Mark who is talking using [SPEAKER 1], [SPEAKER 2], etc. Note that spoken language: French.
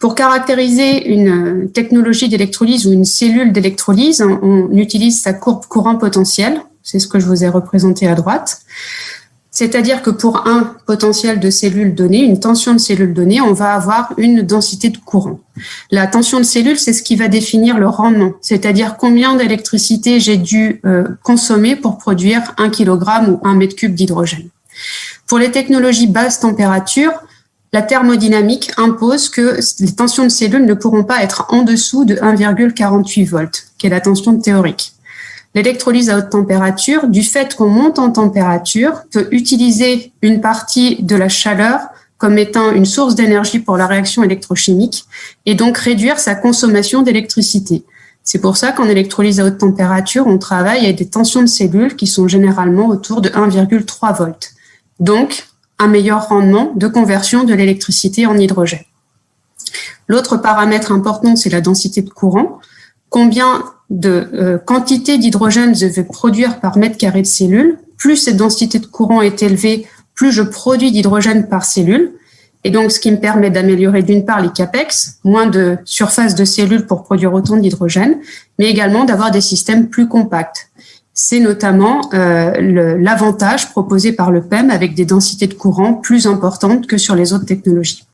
[SPEAKER 1] Pour caractériser une technologie d'électrolyse ou une cellule d'électrolyse, on utilise sa courbe courant potentiel. C'est ce que je vous ai représenté à droite. C'est-à-dire que pour un potentiel de cellule donnée, une tension de cellule donnée, on va avoir une densité de courant. La tension de cellule, c'est ce qui va définir le rendement, c'est-à-dire combien d'électricité j'ai dû consommer pour produire 1 kg ou 1 m3 d'hydrogène. Pour les technologies basse température, la thermodynamique impose que les tensions de cellules ne pourront pas être en dessous de 1,48 volts, qui est la tension théorique. L'électrolyse à haute température, du fait qu'on monte en température, peut utiliser une partie de la chaleur comme étant une source d'énergie pour la réaction électrochimique et donc réduire sa consommation d'électricité. C'est pour ça qu'en électrolyse à haute température, on travaille avec des tensions de cellules qui sont généralement autour de 1,3 volts. Donc, un meilleur rendement de conversion de l'électricité en hydrogène. L'autre paramètre important, c'est la densité de courant. Combien de quantité d'hydrogène je vais produire par mètre carré de cellule. Plus cette densité de courant est élevée, plus je produis d'hydrogène par cellule. Et donc, ce qui me permet d'améliorer d'une part les CAPEX, moins de surface de cellules pour produire autant d'hydrogène, mais également d'avoir des systèmes plus compacts. C'est notamment l'avantage proposé par le PEM avec des densités de courant plus importantes que sur les autres technologies.